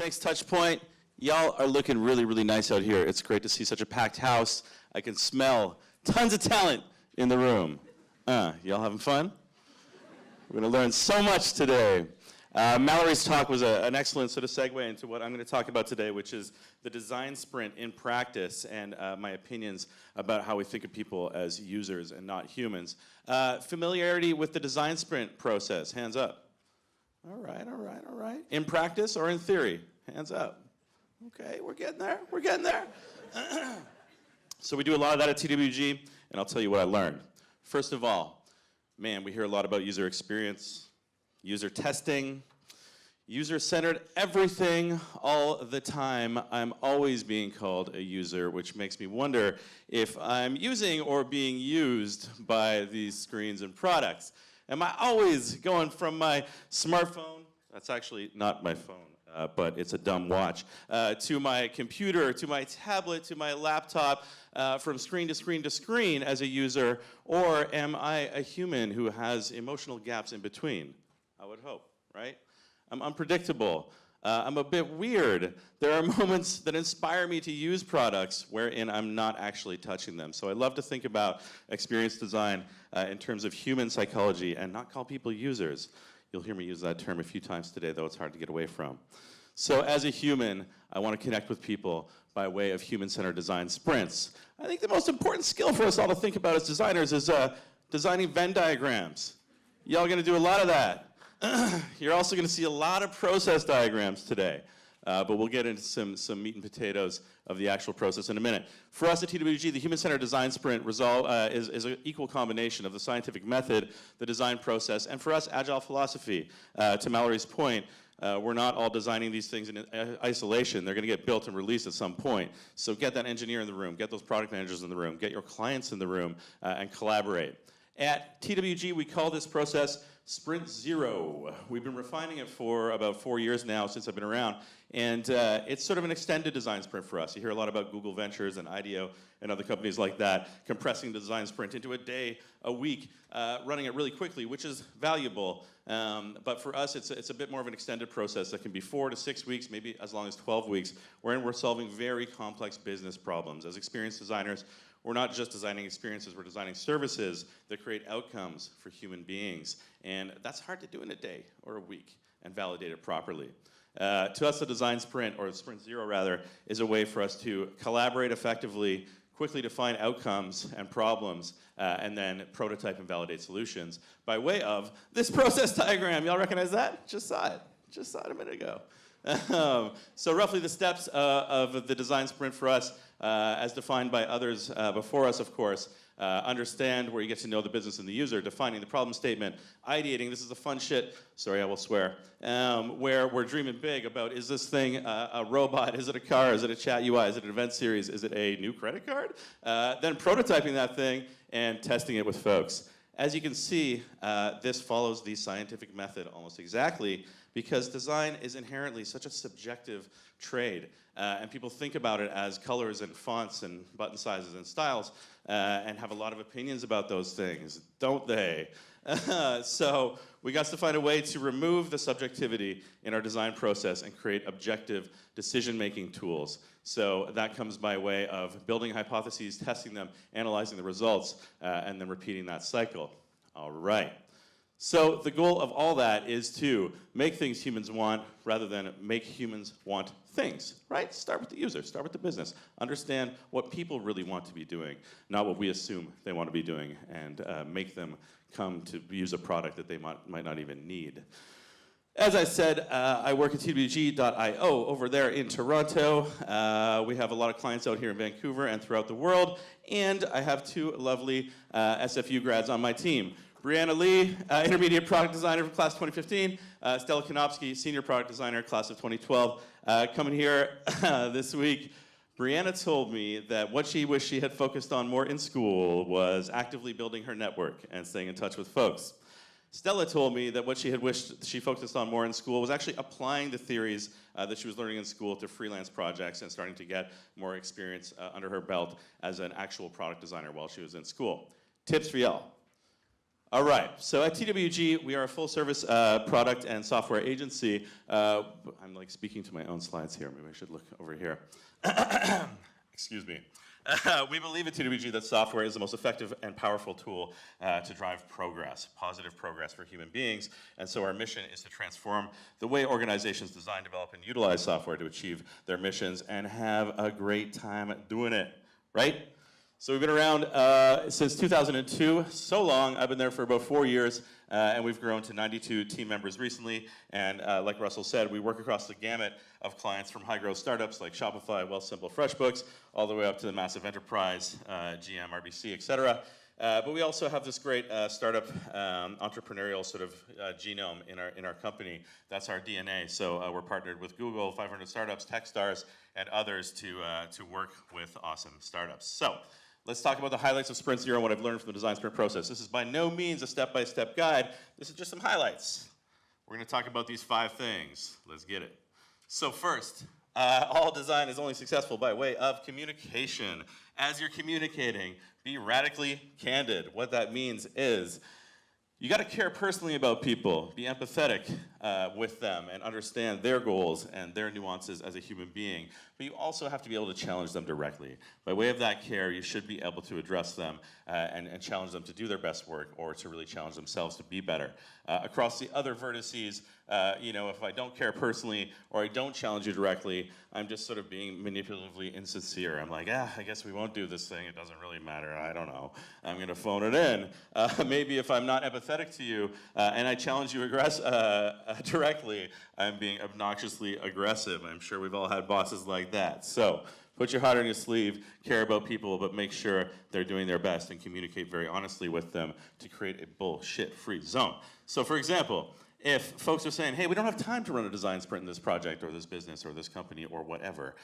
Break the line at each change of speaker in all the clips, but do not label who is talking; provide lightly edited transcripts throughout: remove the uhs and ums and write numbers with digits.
Thanks, Touchpoint. Y'all are looking really, really nice out here. It's great to see such a packed house. I can smell tons of talent in the room. Y'all having fun? We're going to learn so much today. Mallory's talk was an excellent sort of segue into what I'm going to talk about today, which is the design sprint in practice and my opinions about how we think of people as users and not humans. Familiarity with the design sprint process, hands up. All right, all right, all right. In practice or in theory? Hands up. Okay, we're getting there, we're getting there. So we do a lot of that at TWG, and I'll tell you what I learned. First of all, man, we hear a lot about user experience, user testing, user-centered everything all the time. I'm always being called a user, which makes me wonder if I'm using or being used by these screens and products. Am I always going from my smartphone, that's actually not my phone, but it's a dumb watch, to my computer, to my tablet, to my laptop, from screen to screen to screen as a user, or am I a human who has emotional gaps in between? I would hope, right? I'm unpredictable. I'm a bit weird. There are moments that inspire me to use products wherein I'm not actually touching them. So I love to think about experience design in terms of human psychology and not call people users. You'll hear me use that term a few times today, though it's hard to get away from. So as a human, I want to connect with people by way of human-centered design sprints. I think the most important skill for us all to think about as designers is designing Venn diagrams. Y'all gonna do a lot of that. You're also going to see a lot of process diagrams today, but we'll get into some meat and potatoes of the actual process in a minute. For us at TWG, the human-centered design sprint is an equal combination of the scientific method, the design process, and for us, agile philosophy. To Mallory's point, we're not all designing these things in isolation. They're going to get built and released at some point. So get that engineer in the room, get those product managers in the room, get your clients in the room, and collaborate. At TWG, we call this process Sprint Zero. We've been refining it for about 4 years now since I've been around, and it's sort of an extended design sprint for us. You hear a lot about Google Ventures and IDEO and other companies like that compressing the design sprint into a day, a week, running it really quickly, which is valuable. But for us, it's a bit more of an extended process that can be 4 to 6 weeks, maybe as long as 12 weeks, wherein we're solving very complex business problems. As experienced designers, we're not just designing experiences, we're designing services that create outcomes for human beings. And that's hard to do in a day or a week and validate it properly. To us, the design sprint, or Sprint Zero rather, is a way for us to collaborate effectively, quickly define outcomes and problems, and then prototype and validate solutions by way of this process diagram. Y'all recognize that? Just saw it. Just saw it a minute ago. So roughly the steps of the design sprint for us, as defined by others before us, of course. Understand, where you get to know the business and the user, defining the problem statement, ideating, this is the fun shit, sorry I will swear, where we're dreaming big about, is this thing a robot, is it a car, is it a chat UI, is it an event series, is it a new credit card? Then prototyping that thing and testing it with folks. As you can see, this follows the scientific method almost exactly, because design is inherently such a subjective trade, and people think about it as colors and fonts and button sizes and styles, and have a lot of opinions about those things, don't they? So we got to find a way to remove the subjectivity in our design process and create objective decision-making tools. So that comes by way of building hypotheses, testing them, analyzing the results, and then repeating that cycle. All right. So the goal of all that is to make things humans want rather than make humans want things, right? Start with the user, start with the business. Understand what people really want to be doing, not what we assume they want to be doing, and make them come to use a product that they might not even need. As I said, I work at TWG.io over there in Toronto. We have a lot of clients out here in Vancouver and throughout the world, and I have two lovely SFU grads on my team. Brianna Lee, intermediate product designer for class 2015. Stella Konopsky, senior product designer, class of 2012. Coming here this week, Brianna told me that what she wished she had focused on more in school was actively building her network and staying in touch with folks. Stella told me that what she had wished she focused on more in school was actually applying the theories that she was learning in school to freelance projects and starting to get more experience under her belt as an actual product designer while she was in school. Tips for y'all. All right, so at TWG, we are a full-service product and software agency. I'm like speaking to my own slides here. Maybe I should look over here. Excuse me. We believe at TWG that software is the most effective and powerful tool to drive progress, positive progress for human beings. And so our mission is to transform the way organizations design, develop, and utilize software to achieve their missions and have a great time doing it, right? So we've been around since 2002, so long. I've been there for about 4 years, and we've grown to 92 team members recently. And like Russell said, we work across the gamut of clients from high-growth startups like Shopify, Wealthsimple, FreshBooks, all the way up to the massive enterprise, GM, RBC, et cetera. But we also have this great startup entrepreneurial sort of genome in our company. That's our DNA. So we're partnered with Google, 500 Startups, Techstars, and others to work with awesome startups. So let's talk about the highlights of Sprint Zero and what I've learned from the design sprint process. This is by no means a step-by-step guide. This is just some highlights. We're going to talk about these 5 things. Let's get it. So first, all design is only successful by way of communication. As you're communicating, be radically candid. What that means is you got to care personally about people, be empathetic with them, and understand their goals and their nuances as a human being. But you also have to be able to challenge them directly. By way of that care, you should be able to address them and challenge them to do their best work or to really challenge themselves to be better. Across the other vertices, if I don't care personally or I don't challenge you directly, I'm just sort of being manipulatively insincere. I'm like, I guess we won't do this thing. It doesn't really matter. I don't know. I'm going to phone it in. Maybe if I'm not empathetic to you and I challenge you directly, I'm being obnoxiously aggressive. I'm sure we've all had bosses like that. So put your heart on your sleeve, care about people, but make sure they're doing their best and communicate very honestly with them to create a bullshit-free zone. So for example, if folks are saying, hey, we don't have time to run a design sprint in this project or this business or this company or whatever,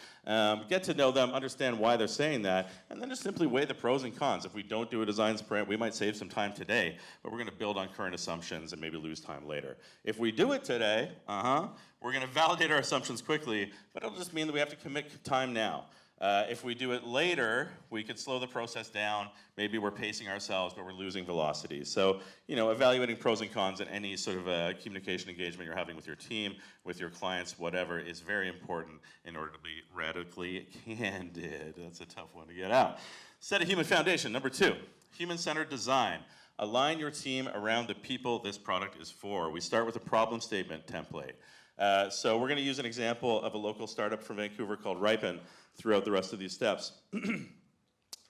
get to know them, understand why they're saying that, and then just simply weigh the pros and cons. If we don't do a design sprint, we might save some time today, but we're going to build on current assumptions and maybe lose time later. If we do it today, we're going to validate our assumptions quickly, but it'll just mean that we have to commit time now. If we do it later, we could slow the process down. Maybe we're pacing ourselves, but we're losing velocity. So, evaluating pros and cons in any sort of communication engagement you're having with your team, with your clients, whatever, is very important in order to be radically candid. That's a tough one to get out. Set a human foundation. Number 2, human-centered design. Align your team around the people this product is for. We start with a problem statement template. So we're going to use an example of a local startup from Vancouver called Ripen throughout the rest of these steps.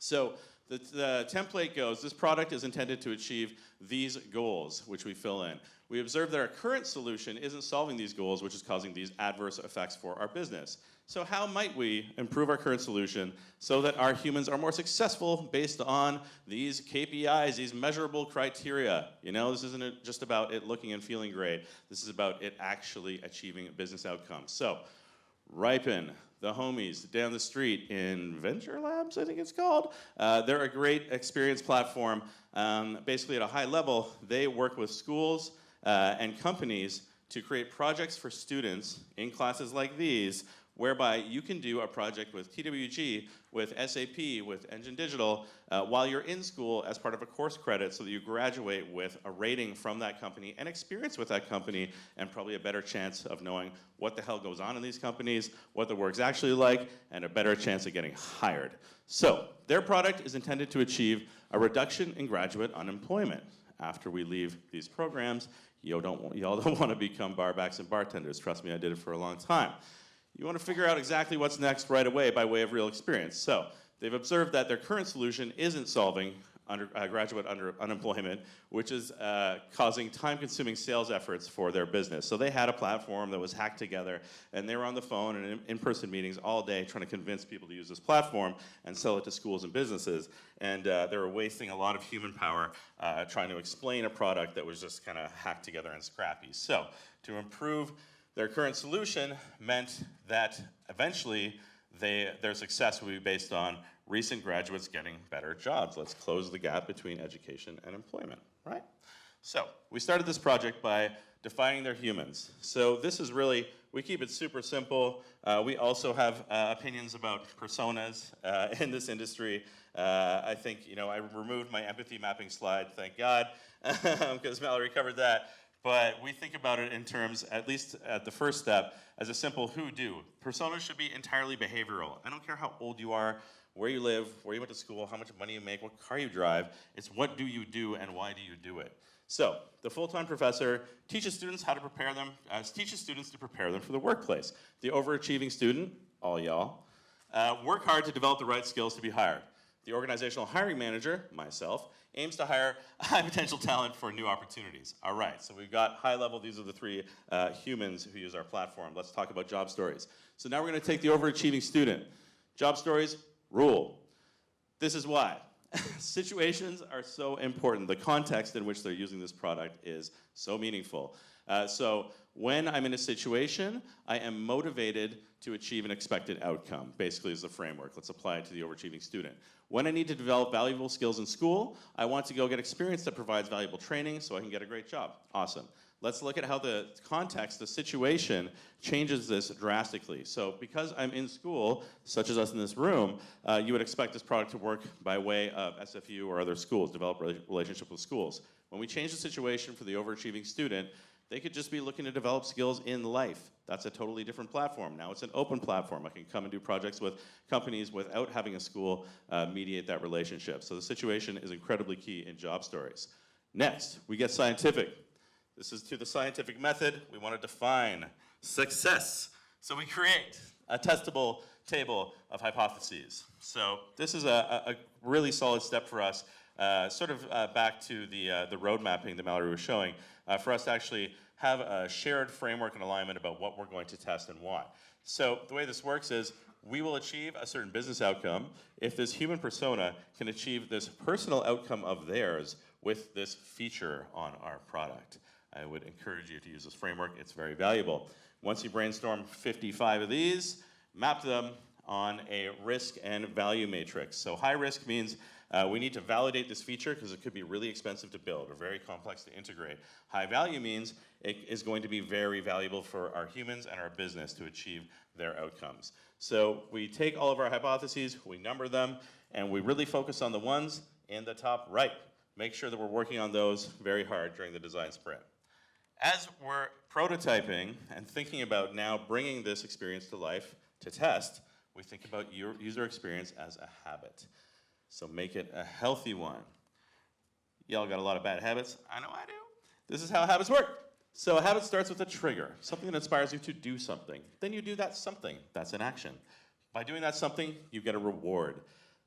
So the template goes, this product is intended to achieve these goals, which we fill in. We observe that our current solution isn't solving these goals, which is causing these adverse effects for our business. So how might we improve our current solution so that our humans are more successful based on these KPIs, these measurable criteria? This isn't just about it looking and feeling great. This is about it actually achieving business outcomes. So Ripen, the homies down the street in Venture Labs, I think it's called. They're a great experience platform. Basically, at a high level, they work with schools and companies to create projects for students in classes like these, whereby you can do a project with TWG, with SAP, with Engine Digital, while you're in school as part of a course credit so that you graduate with a rating from that company and experience with that company and probably a better chance of knowing what the hell goes on in these companies, what the work's actually like, and a better chance of getting hired. So their product is intended to achieve a reduction in graduate unemployment. After we leave these programs, y'all don't want to become barbacks and bartenders. Trust me, I did it for a long time. You want to figure out exactly what's next right away by way of real experience. So they've observed that their current solution isn't solving graduate unemployment, which is causing time-consuming sales efforts for their business. So they had a platform that was hacked together, and they were on the phone and in-person meetings all day trying to convince people to use this platform and sell it to schools and businesses. And they were wasting a lot of human power trying to explain a product that was just kind of hacked together and scrappy. So to improve their current solution meant that eventually their success would be based on recent graduates getting better jobs. Let's close the gap between education and employment, right? So we started this project by defining their humans. So this is really, we keep it super simple. We also have opinions about personas in this industry. I think, I removed my empathy mapping slide, thank God, because Mallory covered that. But we think about it in terms, at least at the first step, as a simple who-do. Personas should be entirely behavioral. I don't care how old you are, where you live, where you went to school, how much money you make, what car you drive. It's what do you do and why do you do it? So the full-time professor teaches students how to prepare them, teaches students to prepare them for the workplace. The overachieving student, all y'all, work hard to develop the right skills to be hired. The organizational hiring manager, myself, aims to hire high potential talent for new opportunities. All right, so we've got high level, these are the three humans who use our platform. Let's talk about job stories. So now we're gonna take the overachieving student. Job stories, rule. This is why. Situations are so important. The context in which they're using this product is so meaningful. So when I'm in a situation, I am motivated to achieve an expected outcome, basically is the framework. Let's apply it to the overachieving student. When I need to develop valuable skills in school, I want to go get experience that provides valuable training so I can get a great job. Awesome. Let's look at how the context, the situation, changes this drastically. So because I'm in school, such as us in this room, you would expect this product to work by way of SFU or other schools, develop relationship with schools. When we change the situation for the overachieving student, they could just be looking to develop skills in life. That's a totally different platform. Now it's an open platform. I can come and do projects with companies without having a school mediate that relationship. So the situation is incredibly key in job stories. Next, we get scientific. This is to the scientific method. We want to define success. So we create a testable table of hypotheses. So this is a really solid step for us, back to the road mapping that Mallory was showing, for us to actually have a shared framework and alignment about what we're going to test and why. So the way this works is we will achieve a certain business outcome if this human persona can achieve this personal outcome of theirs with this feature on our product. I would encourage you to use this framework. It's very valuable. Once you brainstorm 55 of these, map them on a risk and value matrix. So high risk means we need to validate this feature because it could be really expensive to build or very complex to integrate. High value means it is going to be very valuable for our humans and our business to achieve their outcomes. So we take all of our hypotheses, we number them, and we really focus on the ones in the top right. Make sure that we're working on those very hard during the design sprint. As we're prototyping and thinking about now bringing this experience to life to test, we think about your user experience as a habit. So make it a healthy one. Y'all got a lot of bad habits? I know I do. This is how habits work. So a habit starts with a trigger, something that inspires you to do something. Then you do that something. That's an action. By doing that something, you get a reward.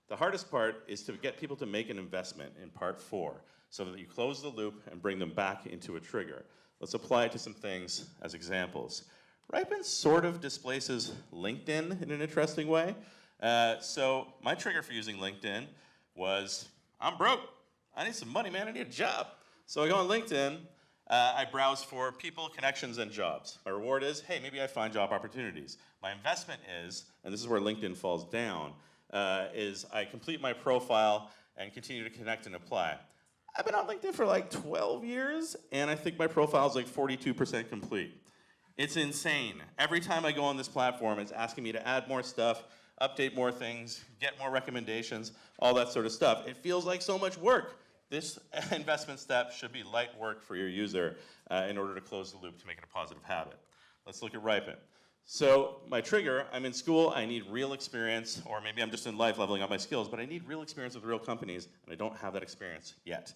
The hardest part is to get people to make an investment in part 4 so that you close the loop and bring them back into a trigger. Let's apply it to some things as examples. Ripen sort of displaces LinkedIn in an interesting way. So my trigger for using LinkedIn was, I'm broke. I need some money, man. I need a job. So I go on LinkedIn. I browse for people, connections, and jobs. My reward is, hey, maybe I find job opportunities. My investment is, and this is where LinkedIn falls down, is I complete my profile and continue to connect and apply. I've been on LinkedIn for like 12 years, and I think my profile is like 42% complete. It's insane. Every time I go on this platform, it's asking me to add more stuff, update more things, get more recommendations, all that sort of stuff. It feels like so much work. This investment step should be light work for your user in order to close the loop to make it a positive habit. Let's look at Ripen. So my trigger, I'm in school, I need real experience, or maybe I'm just in life leveling up my skills, but I need real experience with real companies, and I don't have that experience yet.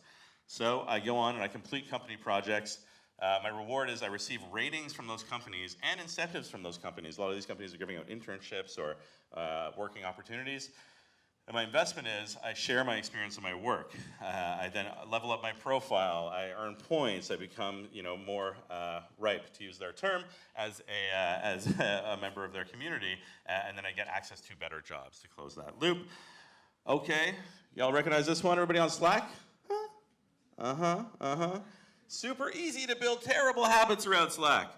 So I go on and I complete company projects. My reward is I receive ratings from those companies and incentives from those companies. A lot of these companies are giving out internships or working opportunities. And my investment is I share my experience in my work. I then level up my profile. I earn points. I become, more ripe, to use their term, as a member of their community. And then I get access to better jobs to close that loop. Okay, y'all recognize this one? Everybody on Slack? Super easy to build terrible habits around Slack.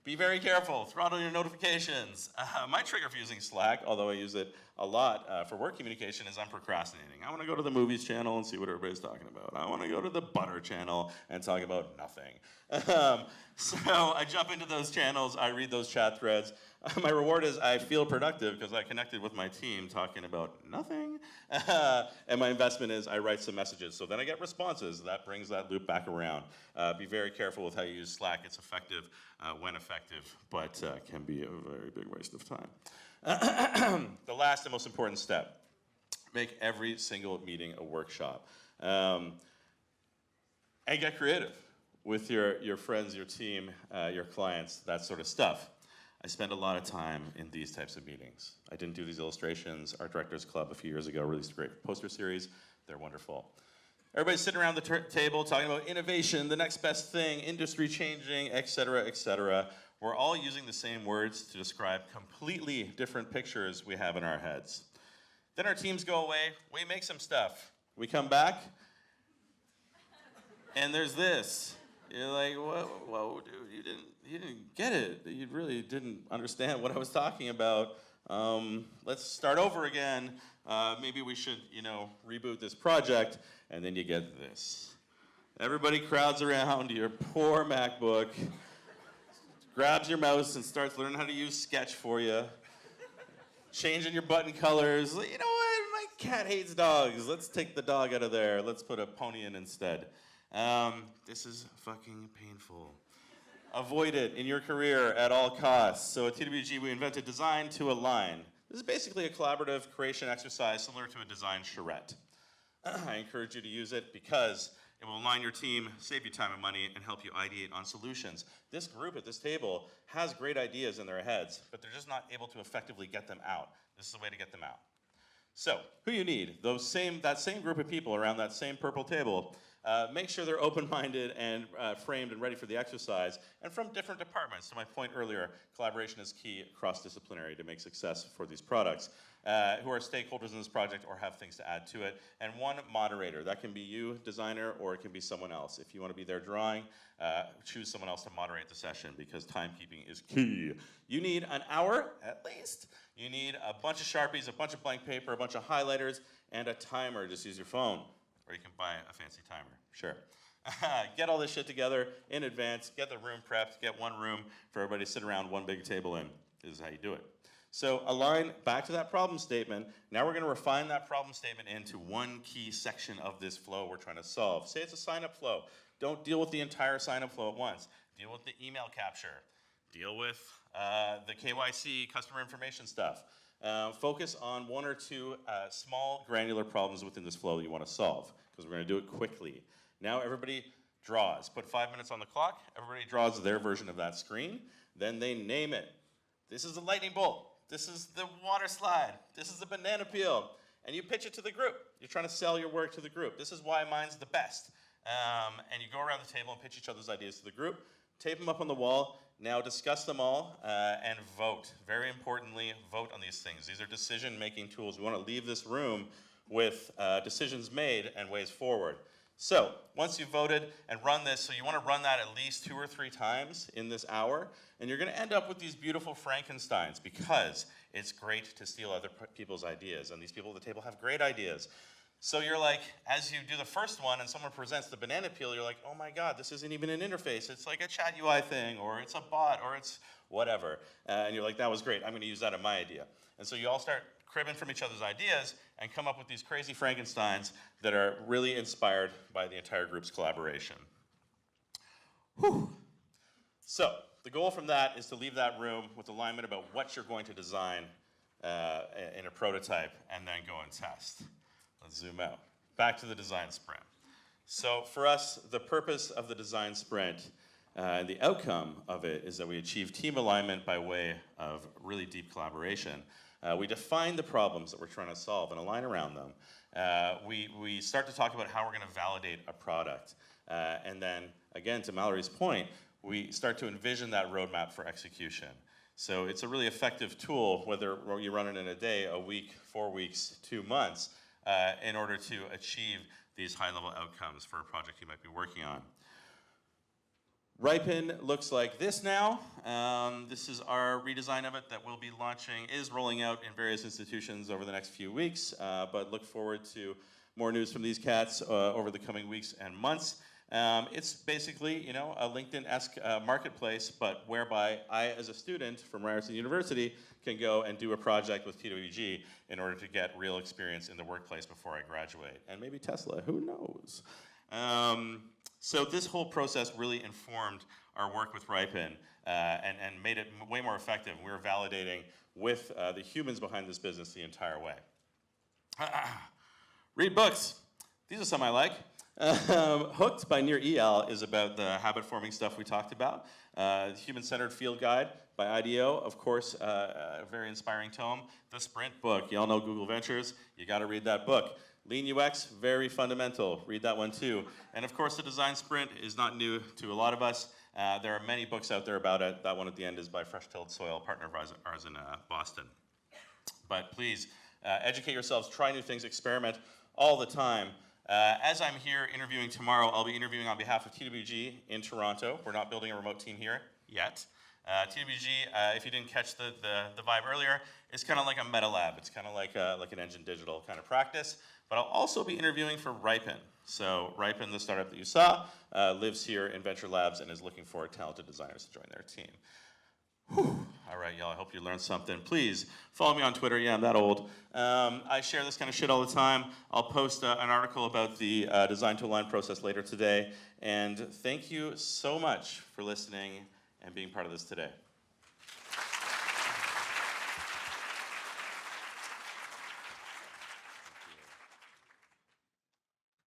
Be very careful. Throttle your notifications. My trigger for using Slack, although I use it a lot for work communication, is I'm procrastinating. I want to go to the movies channel and see what everybody's talking about. I want to go to the butter channel and talk about nothing. So I jump into those channels. I read those chat threads. My reward is I feel productive because I connected with my team talking about nothing. And my investment is I write some messages. So then I get responses. That brings that loop back around. Be very careful with how you use Slack. It's effective when effective, but can be a very big waste of time. The last and most important step, make every single meeting a workshop. And get creative with your friends, your team, your clients, that sort of stuff. I spend a lot of time in these types of meetings. I didn't do these illustrations. Our Directors Club a few years ago released a great poster series. They're wonderful. Everybody's sitting around the table talking about innovation, the next best thing, industry changing, et cetera, et cetera. We're all using the same words to describe completely different pictures we have in our heads. Then our teams go away, we make some stuff. We come back, and there's this. You're like, whoa, dude, you didn't get it. You really didn't understand what I was talking about. Let's start over again. Maybe we should, reboot this project. And then you get this. Everybody crowds around your poor MacBook, grabs your mouse and starts learning how to use Sketch for you, changing your button colors. You know what? My cat hates dogs. Let's take the dog out of there. Let's put a pony in instead. This is fucking painful. Avoid it in your career at all costs. So at TWG, we invented Design to Align. This is basically a collaborative creation exercise similar to a design charrette. I encourage you to use it because it will align your team, save you time and money, and help you ideate on solutions. This group at this table has great ideas in their heads, but they're just not able to effectively get them out. This is a way to get them out. So, who you need? That same group of people around that same purple table. Make sure they're open-minded and framed and ready for the exercise, and from different departments. To my point earlier, collaboration is key cross-disciplinary to make success for these products, who are stakeholders in this project or have things to add to it, and one moderator. That can be you, designer, or it can be someone else. If you want to be there drawing, choose someone else to moderate the session because timekeeping is key. You need an hour, at least. You need a bunch of Sharpies, a bunch of blank paper, a bunch of highlighters, and a timer. Just use your phone. Or you can buy a fancy timer, sure. Get all this shit together in advance, get the room prepped, get one room for everybody to sit around one big table in. This is how you do it. So align back to that problem statement. Now we're going to refine that problem statement into one key section of this flow we're trying to solve. Say it's a sign-up flow. Don't deal with the entire sign-up flow at once. Deal with the email capture. Deal with the KYC, customer information stuff. Focus on one or two small granular problems within this flow that you want to solve, because we're going to do it quickly. Now everybody draws. Put 5 minutes on the clock. Everybody draws their version of that screen. Then they name it. This is a lightning bolt. This is the water slide. This is the banana peel. And you pitch it to the group. You're trying to sell your work to the group. This is why mine's the best. And you go around the table and pitch each other's ideas to the group. Tape them up on the wall. Now discuss them all and vote. Very importantly, vote on these things. These are decision-making tools. We want to leave this room with decisions made and ways forward. So once you've voted and run this, so you want to run that at least 2 or 3 times in this hour, and you're going to end up with these beautiful Frankensteins because it's great to steal other people's ideas, and these people at the table have great ideas. So you're like, as you do the first one and someone presents the banana peel, you're like, oh my God, this isn't even an interface. It's like a chat UI thing, or it's a bot, or it's whatever. And you're like, that was great. I'm going to use that in my idea. And so you all start cribbing from each other's ideas and come up with these crazy Frankensteins that are really inspired by the entire group's collaboration. Whew. So the goal from that is to leave that room with alignment about what you're going to design in a prototype and then go and test. Let's zoom out. Back to the design sprint. So for us, the purpose of the design sprint and the outcome of it is that we achieve team alignment by way of really deep collaboration. We define the problems that we're trying to solve and align around them. We start to talk about how we're going to validate a product. And then, again, to Mallory's point, we start to envision that roadmap for execution. So it's a really effective tool, whether you run it in a day, a week, 4 weeks, 2 months, in order to achieve these high-level outcomes for a project you might be working on. Ripen looks like this now. This is our redesign of it that we'll be launching, is rolling out in various institutions over the next few weeks, but look forward to more news from these cats over the coming weeks and months. It's basically, you know, a LinkedIn-esque marketplace, but whereby I, as a student from Ryerson University, can go and do a project with TWG in order to get real experience in the workplace before I graduate. And maybe Tesla, who knows? So this whole process really informed our work with Ripen and made it way more effective. We were validating with the humans behind this business the entire way. Read books. These are some I like. Hooked by Nir Eyal is about the habit-forming stuff we talked about. Human-Centered Field Guide by IDEO, of course, a very inspiring tome. The Sprint book, y'all know Google Ventures, you gotta read that book. Lean UX, very fundamental, read that one too. And of course, the Design Sprint is not new to a lot of us. There are many books out there about it. That one at the end is by Fresh Tilled Soil, a partner of ours in Boston. But please, educate yourselves, try new things, experiment all the time. As I'm here interviewing tomorrow, I'll be interviewing on behalf of TWG in Toronto. We're not building a remote team here yet. TWG, if you didn't catch the vibe earlier, is kind of like a meta lab. It's kind of like an Engine Digital kind of practice. But I'll also be interviewing for Ripen. So Ripen, the startup that you saw, lives here in Venture Labs and is looking for talented designers to join their team. Whew. All right, y'all, I hope you learned something. Please follow me on Twitter. Yeah, I'm that old. I share this kind of shit all the time. I'll post an article about the design to align process later today. And thank you so much for listening and being part of this today.